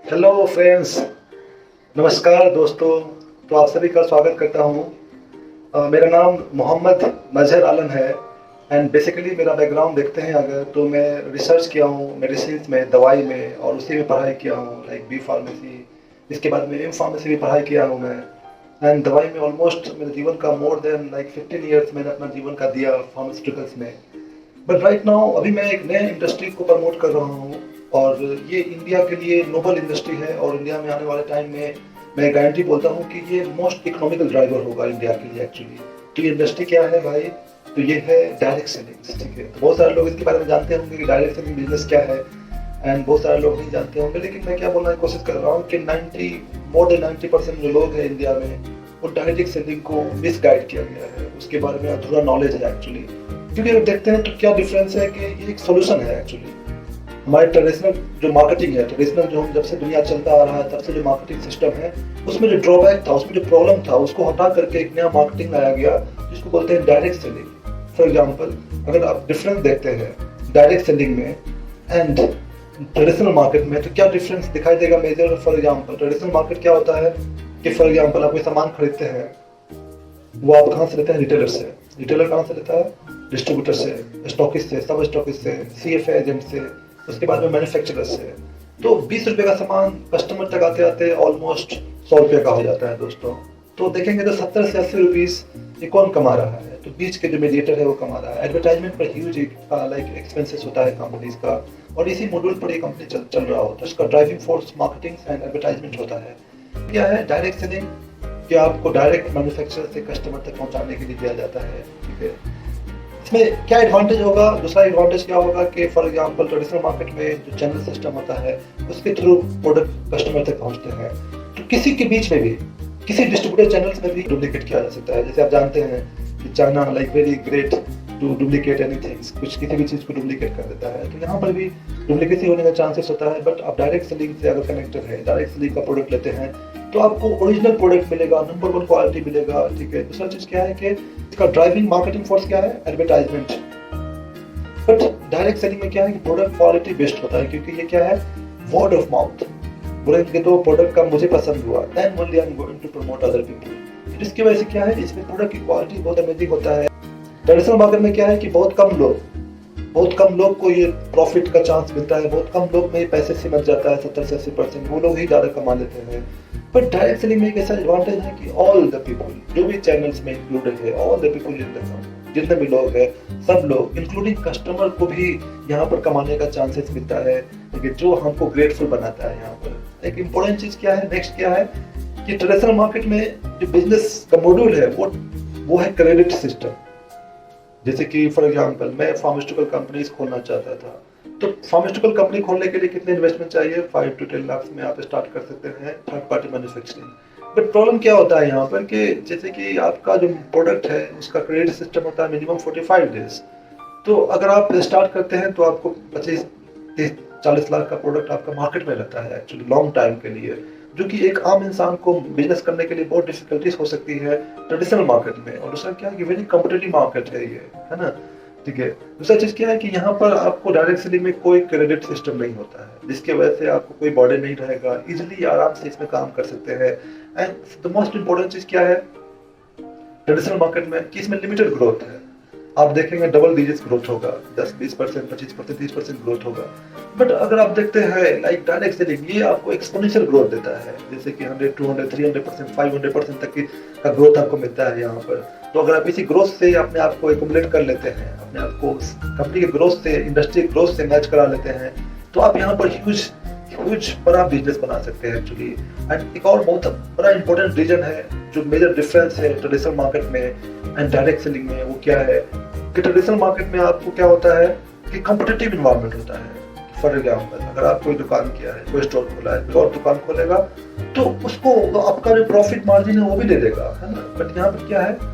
Hello friends, नमस्कार दोस्तों। तो आप सभी का स्वागत करता हूँ। मेरा नाम मोहम्मद मजहर आलम है एंड बेसिकली मेरा बैकग्राउंड देखते हैं अगर तो मैं रिसर्च किया हूँ मेडिसिन में, दवाई में, और उसी में पढ़ाई किया हूँ लाइक बी फार्मेसी। इसके बाद में एम फार्मेसी भी पढ़ाई किया हूँ मैं। एंड दवाई में ऑलमोस्ट मेरे जीवन का मोर देन लाइक 15 ईयर्स मैंने अपना जीवन का दिया फार्मास्यूटिकल्स में। बट राइट नाउ अभी मैं एक नए इंडस्ट्री को प्रमोट कर रहा हूँ और ये इंडिया के लिए नोबल इंडस्ट्री है और इंडिया में आने वाले टाइम में मैं गारंटी बोलता हूँ कि ये मोस्ट इकोनॉमिकल ड्राइवर होगा इंडिया के लिए एक्चुअली। तो ये इंडस्ट्री क्या है भाई? तो ये है डायरेक्ट सेलिंग। ठीक है, तो बहुत सारे लोग इसके बारे में जानते होंगे कि डायरेक्ट सेलिंग बिजनेस क्या है एंड बहुत सारे लोग नहीं जानते होंगे, लेकिन मैं क्या बोलने की कोशिश कर रहा हूँ कि मोर देन 90% जो लोग हैं इंडिया में वो डायरेक्ट सेलिंग को मिसगाइड किया गया है, उसके बारे में अधूरा नॉलेज है एक्चुअली। क्योंकि अगर देखते हैं तो क्या डिफरेंस है कि ये एक सोल्यूशन है एक्चुअली। हमारे ट्रेडिशनल जो मार्केटिंग है, ट्रेडिशनल जो हम जब से दुनिया चलता आ रहा है तब से जो मार्केटिंग सिस्टम है उसमें जो ड्रॉबैक था, उसमें जो प्रॉब्लम था, उसको हटा करके एक नया मार्केटिंग लाया गया जिसको बोलते हैं डायरेक्ट सेलिंग। फॉर एग्जाम्पल, अगर आप डिफरेंस देखते हैं डायरेक्ट सेलिंग में एंड ट्रेडिशनल मार्केट में तो क्या डिफरेंस दिखाई देगा major. For example, traditional market क्या होता है कि फॉर एग्जाम्पल आप कोई सामान खरीदते हैं, वो आप कहाँ से लेते हैं? रिटेलर से। रिटेलर कहाँ से लेता है? डिस्ट्रीब्यूटर से, स्टॉकिस्ट से, सब स्टॉकिस्ट से, सीएफए एजेंट से, उसके बाद में मैन्युफैक्चरर से। तो 20 रुपए का सामान कस्टमर तक आते आते ऑलमोस्ट 100 रुपये का हो जाता है दोस्तों। तो देखेंगे तो 70 से 80 रुपीज ये कौन कमा रहा है? तो बीच के जो मीडिएटर है वो कमा रहा है। एडवर्टाइजमेंट पर ह्यूज लाइक एक्सपेंसेस होता है कंपनीज का, और इसी मॉड्यूल पर ये कंपनी चल रहा होता है। इसका driving force marketing and advertisement होता है। क्या है डायरेक्ट सेलिंग? कि आपको डायरेक्ट मैन्युफैक्चरर से कस्टमर तक पहुंचाने के लिए दिया जाता है। ठीक है, इसमें क्या एडवांटेज होगा? दूसरा एडवांटेज क्या होगा कि फॉर एग्जांपल ट्रेडिशनल मार्केट में जो चैनल सिस्टम होता है उसके थ्रू प्रोडक्ट कस्टमर तक पहुंचते हैं, तो किसी के बीच में भी, किसी डिस्ट्रीब्यूटर चैनल्स में भी डुप्लीकेट किया जा सकता है। जैसे आप जानते हैं कि China like very great to duplicate anything, कुछ किसी भी चीज को डुप्लीकेट कर देता है, तो यहाँ पर भी डुप्लीकेसी होने का चांसेस होता है। बट आप डायरेक्ट सेलिंग से अगर कनेक्टेड है, डायरेक्ट सेलिंग का प्रोडक्ट लेते हैं तो आपको ओरिजिनल प्रोडक्ट मिलेगा, नंबर 1 क्वालिटी मिलेगा। ठीक है, दूसरा चीज क्या है कि इसका ड्राइविंग मार्केटिंग फोर्स क्या है? एडवर्टाइजमेंट। बट डायरेक्ट सेलिंग में क्या है कि प्रोडक्ट क्वालिटी बेस्ट होता है, क्योंकि ये क्या है? Word of mouth. बोलेंगे तो प्रोडक्ट का मुझे पसंद हुआ, then only I am going to promote other people. जिसकी वजह से क्या है, इसमें प्रोडक्ट की क्वालिटी बहुत अमेजिंग होता है। ट्रेडिशनल मार्केट में क्या है कि बहुत कम लोग को ये प्रॉफिट का चांस मिलता है, बहुत कम लोग में पैसे सिमट जाता है, 70 से 80%, वो लोग ही ज्यादा कमा लेते हैं। बट डायरेक्ट सेलिंग में एक ऐसा एडवांटेज है कि ऑल द पीपल, जो भी चैनल्स में इंक्लूडेड है, all the people in the जितने भी लोग हैं, सब लोग इंक्लूडिंग कस्टमर को भी यहाँ पर कमाने का चांसेस मिलता है, लेकिन जो हमको ग्रेटफुल बनाता है। यहाँ पर एक इम्पोर्टेंट चीज क्या है, नेक्स्ट क्या है कि ट्रेडिशनल मार्केट में जो बिजनेस का मॉड्यूल है वो है क्रेडिट सिस्टम। जैसे कि फॉर एग्जांपल मैं फार्मास्यूटिकल कंपनीज खोलना चाहता था, तो फार्मास्यूटिकल कंपनी खोलने के लिए कितने इन्वेस्टमेंट चाहिए? 5 to 10 लाख में आप स्टार्ट कर सकते हैं third party manufacturing. But problem क्या होता है यहाँ पर कि जैसे कि आपका जो प्रोडक्ट है उसका क्रेडिट सिस्टम होता है मिनिमम 45 डेज। तो अगर आप स्टार्ट करते हैं तो आपको 25-30-40 लाख का प्रोडक्ट आपका मार्केट में रहता है एक्चुअली लॉन्ग टाइम के लिए, जो कि एक आम इंसान को बिजनेस करने के लिए बहुत डिफिकल्टीज हो सकती है ट्रेडिशनल मार्केट में। और दूसरा क्या है कि वेरी कॉम्पिटिटिव मार्केट है ये, है ना। ठीक है, दूसरा चीज क्या है कि यहाँ पर आपको डायरेक्ट सेलिंग में कोई क्रेडिट सिस्टम नहीं होता है, जिसकी वजह से आपको कोई बॉर्डर नहीं रहेगा, इजिली आराम से इसमें काम कर सकते हैं। एंड द मोस्ट इंपॉर्टेंट चीज क्या है ट्रेडिशनल मार्केट में कि इसमें लिमिटेड ग्रोथ है। आप देखेंगे डबल डिजिट ग्रोथ होगा, 10-20%, 25%, 30% ग्रोथ होगा। बट अगर आप देखते हैं लाइक डायरेक्ट सेलिंग, ये आपको एक्सपोनेंशियल ग्रोथ देता है, जैसे कि 100, 200, 300%, 500% तक का ग्रोथ आपको मिलता है यहाँ पर। तो अगर आप इसी ग्रोथ से अपने आप को एक्युमुलेट कर लेते हैं, अपने आप को कंपनी के ग्रोथ से, इंडस्ट्री ग्रोथ से मैच करा लेते हैं, तो आप यहाँ पर ह्यूज बड़ा बिजनेस बना सकते हैं एक्चुअली। एंड एक और बहुत बड़ा इंपॉर्टेंट रीजन है, जो मेजर डिफरेंस है ट्रेडिशनल मार्केट में एंड डायरेक्ट सेलिंग में, वो क्या है कि ट्रेडिशनल मार्केट में आपको क्या होता है कि कॉम्पिटिटिव इन्वायरमेंट होता है। फॉर एग्जाम्पल, अगर आप कोई दुकान किया है, कोई स्टोर खोला है, कोई और दुकान खोलेगा, तो उसको आपका जो प्रॉफिट मार्जिन है वो भी दे देगा, है ना। बट यहाँ पर क्या है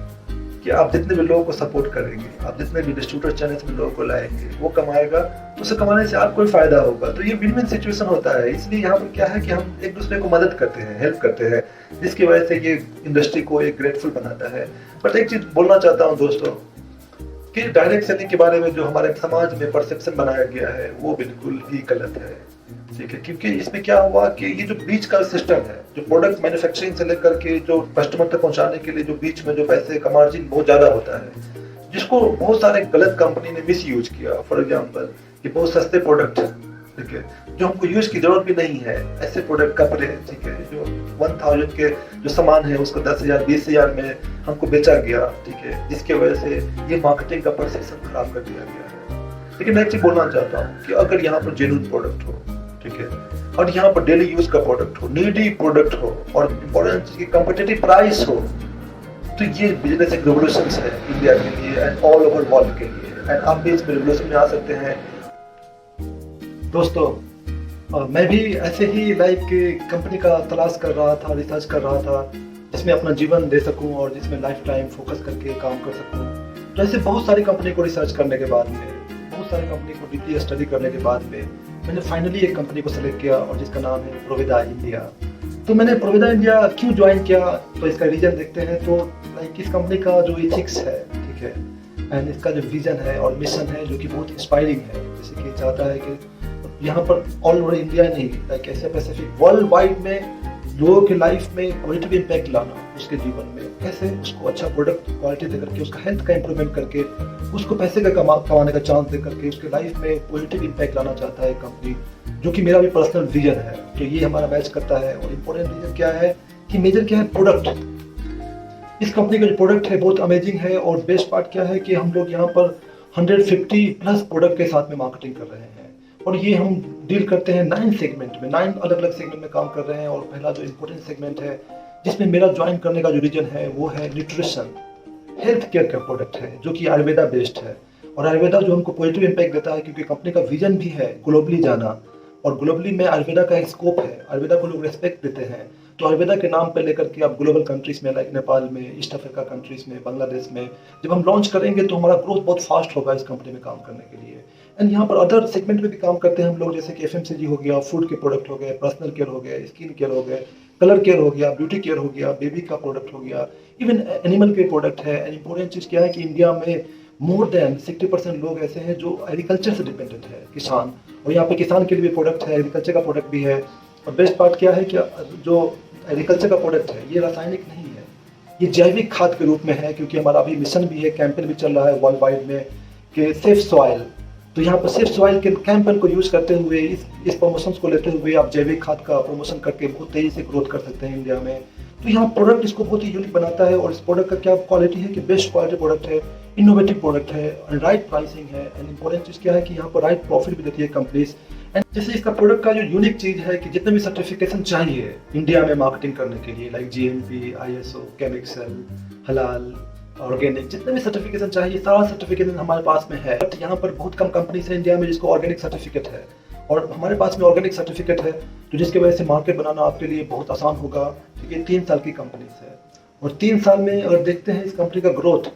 कि आप जितने भी लोगों को सपोर्ट करेंगे, आप जितने भी डिस्ट्रीब्यूटर चैनल्स में लोगों को लाएंगे, वो कमाएगा, तो उसे कमाने से आपको ही फायदा होगा। तो ये विन विन सिचुएशन होता है। इसलिए यहाँ पर क्या है कि हम एक दूसरे को मदद करते हैं, हेल्प करते हैं, जिसकी वजह से ये इंडस्ट्री को एक ग्रेटफुल बनाता है। बट एक चीज बोलना चाहता हूँ दोस्तों कि डायरेक्ट सेलिंग के बारे में जो हमारे समाज में परसेप्शन बनाया गया है वो बिल्कुल ही गलत है। ठीक है, क्योंकि इसमें क्या हुआ कि ये जो बीच का सिस्टम है, जो प्रोडक्ट मैन्युफैक्चरिंग से लेकर के जो कस्टमर तक पहुंचाने के लिए जो बीच में जो पैसे का मार्जिन बहुत ज्यादा होता है, जिसको बहुत सारे गलत कंपनी ने मिस यूज किया। फॉर एग्जाम्पल, ये बहुत सस्ते प्रोडक्ट है, ठीक है, जो हमको यूज की जरूरत भी नहीं है, ऐसे प्रोडक्ट कपड़े, ठीक है, जो 1000 के जो सामान है उसको 10,000 20,000 में हमको बेचा गया, ठीक है, जिसके वजह से ये मार्केटिंग का परसेप्शन खराब कर दिया गया है। लेकिन मैं एक चीज बोलना चाहता हूँ कि अगर यहाँ पर जेन्युइन प्रोडक्ट हो, ठीक है, और यहाँ पर डेली यूज का प्रोडक्ट हो, नीडी प्रोडक्ट हो, और इम्पोर्टेंट चीज की कम्पिटिटिव प्राइस हो, तो ये बिजनेस एक रेवोल्यूशन है इंडिया के लिए एंड ऑल ओवर वर्ल्ड के लिए, एंड आप भी इस रेवोल्यूशन में आ सकते हैं। दोस्तों, मैं भी ऐसे ही कंपनी का तलाश कर रहा था, रिसर्च कर रहा था, जिसमें अपना जीवन दे सकूं और जिसमें लाइफ टाइम फोकस करके काम कर सकूं। तो ऐसे बहुत सारी कंपनी को रिसर्च करने के बाद में, बहुत सारी कंपनी को डीपली स्टडी करने के बाद में मैंने फाइनली एक कंपनी को सेलेक्ट किया, और जिसका नाम है प्रोविदा इंडिया। तो मैंने प्रोविदा इंडिया क्यों ज्वाइन किया, तो इसका रीजन देखते हैं। तो इस कंपनी का जो इथिक्स है, ठीक है, एंड इसका जो विजन है और मिशन है, जो कि बहुत इंस्पायरिंग है। जैसे कि चाहता है कि यहाँ पर ऑल ओवर इंडिया नहीं, एशिया पैसिफिक, वर्ल्ड वाइड में लोगों के लाइफ में पॉजिटिव इम्पैक्ट लाना, उसके जीवन में कैसे उसको अच्छा प्रोडक्ट क्वालिटी दे करके, उसका हेल्थ का इंप्रूवमेंट करके, उसको पैसे का कमाने का चांस दे करके उसके लाइफ में पॉजिटिव इम्पैक्ट लाना चाहता है कंपनी, जो कि मेरा भी पर्सनल विजन है। तो ये हमारा मैच करता है। और इम्पोर्टेंट रीजन क्या है कि मेजर क्या है, प्रोडक्ट। इस कंपनी का जो प्रोडक्ट है बहुत अमेजिंग है, और बेस्ट पार्ट क्या है कि हम लोग यहाँ पर 150 प्लस प्रोडक्ट के साथ में मार्केटिंग कर रहे हैं, और ये हम डील करते हैं 9 सेगमेंट में, 9 अलग अलग सेगमेंट में काम कर रहे हैं। और पहला जो इम्पोर्टेंट सेगमेंट है जिसमें मेरा ज्वाइन करने का जो रीजन है वो है न्यूट्रिशन, हेल्थ केयर का प्रोडक्ट है, जो कि आयुर्वेदा बेस्ड है। और आयुर्वेदा जो हमको पॉजिटिव इम्पैक्ट देता है, क्योंकि कंपनी का विजन भी है ग्लोबली जाना, और ग्लोबली में आयुर्वेदा का एक स्कोप है, आयुर्वेदा को लोग रेस्पेक्ट देते हैं। तो आयुर्वेदा के नाम पे लेकर के आप ग्लोबल कंट्रीज में, लाइक नेपाल में, ईस्ट अफ्रीका कंट्रीज में, बांग्लादेश में जब हम लॉन्च करेंगे तो हमारा ग्रोथ बहुत फास्ट होगा इस कंपनी में काम करने के लिए। एंड यहाँ पर अदर सेगमेंट में भी काम करते हैं हम लोग, जैसे कि FMCG हो गया, फूड के प्रोडक्ट हो गए, पर्सनल केयर हो गया, स्किन केयर हो गए, कलर केयर हो गया, ब्यूटी केयर हो गया, बेबी का प्रोडक्ट हो गया, इवन एनिमल के प्रोडक्ट है। एंड इम्पोर्टेंट चीज़ क्या है कि इंडिया में मोर देन 60% लोग ऐसे हैं जो एग्रीकल्चर से डिपेंडेंट है, किसान, और यहाँ पे किसान के लिए भी प्रोडक्ट है, एग्रीकल्चर का प्रोडक्ट भी है। और बेस्ट पार्ट क्या है कि जो एग्रीकल्चर का प्रोडक्ट है ये रासायनिक नहीं है, ये जैविक खाद के रूप में है, क्योंकि हमारा अभी मिशन भी है, कैंपेन भी चल रहा है वर्ल्ड वाइड में कि सेफ सॉइल। तो यहाँ पर सेफ सॉइल के कैंपेन को यूज करते हुए, इस प्रमोशंस को लेते हुए आप जैविक खाद का प्रमोशन करके बहुत तेजी से ग्रोथ कर सकते हैं इंडिया में। तो यहाँ प्रोडक्ट इसको बहुत ही यूनिक बनाता है, और इस प्रोडक्ट का क्या क्वालिटी है कि बेस्ट क्वालिटी प्रोडक्ट है, इनोवेटिव प्रोडक्ट है, राइट प्राइसिंग है। एंड इम्पोर्टेंट चीज़ क्या है कि यहाँ पर राइट प्रॉफिट भी देती है कंपनीज। एंड जैसे इसका प्रोडक्ट का जो यूनिक चीज़ है कि जितने भी सर्टिफिकेशन चाहिए इंडिया में मार्केटिंग करने के लिए, लाइक GMP, ISO, केमिक्सल, हलाल, ऑर्गेनिक, जितने भी सर्टिफिकेशन चाहिए सारा सर्टिफिकेशन हमारे पास में है। बट यहाँ पर बहुत कम कंपनीज है इंडिया में जिसको ऑर्गेनिक सर्टिफिकेट है, और हमारे पास में ऑर्गेनिक सर्टिफिकेट है, तो जिसकी वजह से मार्केट बनाना आपके लिए बहुत आसान होगा। ठीक है, 3 साल की कंपनीज है, और 3 साल में अगर देखते हैं इस कंपनी का ग्रोथ,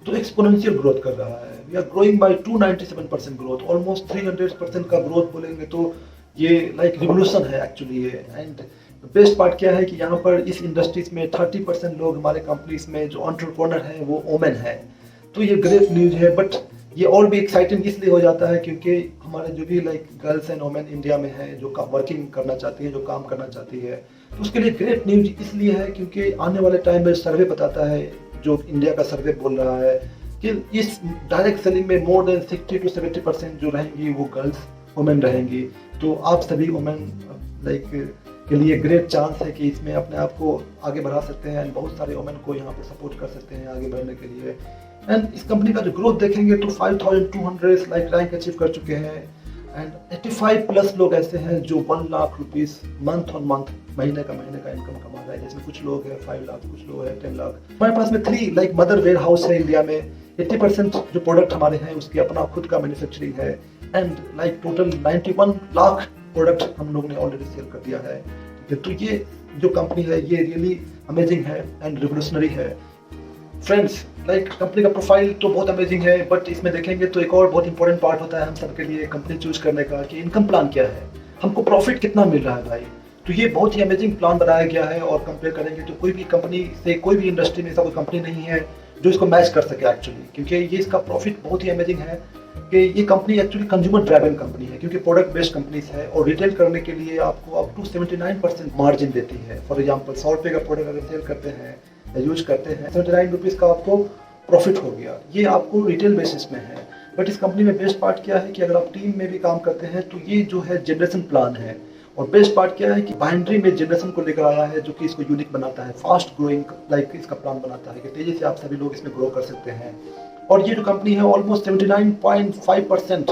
तो एक्सपोनेंशियल ग्रोथ कर रहा है। We are growing by 297% growth, almost 300% का ग्रोथ बोलेंगे तो ये रिवोल्यूशन है एक्चुअली ये। एंड बेस्ट पार्ट क्या है कि यहाँ पर इस इंडस्ट्रीज में 30% लोग हमारे कंपनीज में जो एंटरप्रेन्योर हैं वो वोमेन है। तो ये ग्रेट न्यूज है। बट ये और भी एक्साइटिंग इसलिए हो जाता है क्योंकि हमारे जो भी गर्ल्स एंड वोमेन इंडिया में हैं जो वर्किंग करना चाहती है, जो काम करना चाहती है, तो उसके लिए ग्रेट न्यूज इसलिए है क्योंकि आने वाले टाइम में सर्वे बताता है, जो इंडिया का सर्वे बोल रहा है कि इस डायरेक्ट सेलिंग में मोर देन 60 to 70% जो रहेंगी वो गर्ल्स वोमेन रहेंगी। तो आप सभी वोमेन के लिए ग्रेट चांस है कि इसमें अपने आप को आगे बढ़ा सकते हैं, एंड बहुत सारे वोमेन को यहाँ पर सपोर्ट कर सकते हैं आगे बढ़ने के लिए। एंड इस कंपनी का जो ग्रोथ देखेंगे तो 5200 रैंक अचीव कर चुके हैं, एंड 85 प्लस लोग ऐसे हैं जो 1 lakh rupees month on month, महीने का इनकम कमा रहे हैं, जिसमें कुछ लोग हैं 5 लाख, कुछ लोग हैं 10 लाख। हमारे पास में 3 मदर वेयर हाउस है इंडिया में। 80% जो प्रोडक्ट हमारे हैं उसकी अपना खुद का मैन्युफैक्चरिंग है, एंड टोटल 91 लाख प्रोडक्ट हम लोग ने ऑलरेडी सेल कर दिया है। ठीक है, तो ये जो कंपनी है ये रियली अमेजिंग है एंड रिवोल्यूशनरी है। फ्रेंड्स, कंपनी का प्रोफाइल तो बहुत अमेजिंग है, बट इसमें देखेंगे तो एक और बहुत इंपॉर्टेंट पार्ट होता है हम सबके लिए कंपनी चूज करने का कि इनकम प्लान क्या है, हमको प्रॉफिट कितना मिल रहा है भाई। तो ये बहुत ही अमेजिंग प्लान बनाया गया है, और कंपेयर करेंगे तो कोई भी कंपनी से, कोई भी इंडस्ट्री में ऐसा कोई कंपनी नहीं है जो इसको मैच कर सके एक्चुअली, क्योंकि ये इसका प्रॉफिट बहुत ही अमेजिंग है। कि ये company actually consumer driven company है, क्योंकि प्रोडक्ट बेस्ड कंपनीज है और रिटेल करने के लिए आपको अप टू 79% मार्जिन देती है। फॉर एग्जांपल 100 रुपये का प्रोडक्ट अगर सेल करते हैं या यूज करते हैं, 79 रुपीज़ का आपको प्रॉफिट हो गया। ये आपको रिटेल बेसिस में है। बट इस कंपनी में बेस्ट पार्ट क्या है कि अगर आप टीम में भी काम करते हैं तो ये जो है जनरेशन प्लान है। और बेस्ट पार्ट क्या है कि बाइंड्री में जनरेशन को लेकर आया है, जो कि इसको यूनिक बनाता है, फास्ट ग्रोइंग लाइक इसका प्लान बनाता है कि तेजी से आप सभी लोग इसमें ग्रो कर सकते हैं। और ये जो कंपनी है ऑलमोस्ट 79.5%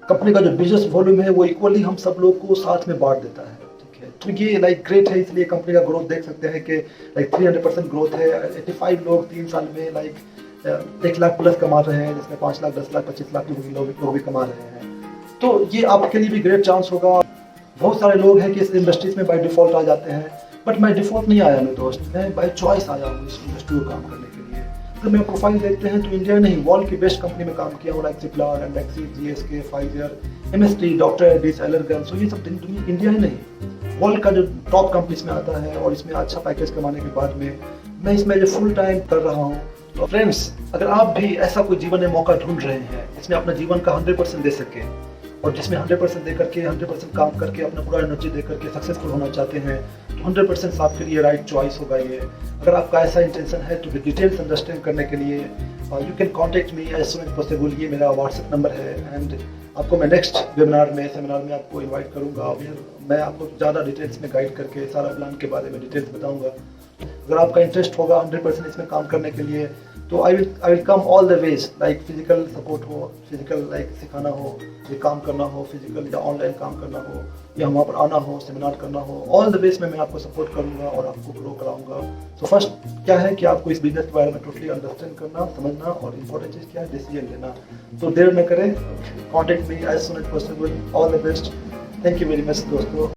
कंपनी का जो बिजनेस वॉल्यूम है वो इक्वली हम सब लोग को साथ में बांट देता है। ठीक है, तो ये लाइक ग्रेट है। इसलिए कंपनी का ग्रोथ देख सकते हैं कि लाइक 300% ग्रोथ है। 85 लोग 3 साल में लाइक 1 लाख प्लस कमा रहे हैं, जिसमें 5 लाख 10 लाख 25 लाख लोग भी कमा रहे हैं। तो ये आपके लिए भी ग्रेट चांस होगा। बहुत सारे लोग हैं कि इस इंडस्ट्रीज में बाय डिफॉल्ट आ जाते हैं, बट मैं डिफॉल्ट नहीं आया मेरे दोस्त, मैं बाय चॉइस आया हूँ इस इंडस्ट्री में काम करने के लिए। अगर मेरा प्रोफाइल देखते हैं तो इंडिया नहीं, वर्ल्ड की बेस्ट कंपनी में काम किया हूँ, लाइक सिप्ला, एंडेक्सी, जीएसके, फाइजर, एमएसटी, डॉक्टर एडिस, एलर्गन। सो ये सब इंडिया ही नहीं, वर्ल्ड का जो टॉप कंपनीज में आता है। और इसमें अच्छा पैकेज कमाने के बाद में मैं इसमें जो फुल टाइम कर रहा हूँ। तो फ्रेंड्स, अगर आप भी ऐसा कोई जीवन में मौका ढूंढ रहे हैं जिसमें अपना जीवन का 100% दे सके और जिसमें 100% दे करके 100% काम करके अपना पूरा एनर्जी दे करके सक्सेसफुल होना चाहते हैं, तो 100% आपके लिए राइट चॉइस होगा ये। अगर आपका ऐसा इंटेंशन है तो डिटेल्स अंडरस्टैंड करने के लिए you can contact me as soon as possible. ये मेरा व्हाट्सएप नंबर है। एंड आपको मैं नेक्स्ट सेमिनार में आपको इन्वाइट करूँगा। मैं आपको ज़्यादा डिटेल्स में गाइड करके सारा प्लान के बारे में डिटेल्स बताऊँगा। अगर आपका इंटरेस्ट होगा 100% इसमें काम करने के लिए, तो I will come all the ways, like physical support हो, फिजिकल लाइक सिखाना हो, ये काम करना हो, फिजिकल या ऑनलाइन काम करना हो, या वहाँ पर आना हो, सेमिनार करना हो, ऑल द वेज में मैं आपको सपोर्ट करूँगा और आपको ग्रो कराऊंगा। तो फर्स्ट क्या है कि आपको इस बिजनेस के बारे में टोटली अंडरस्टैंड करना, समझना, और इम्पोर्टेंट चीज़ क्या है, डिसीजन लेना। तो देर न करें, contact me as soon as possible. All the best. Thank you very much दोस्तों।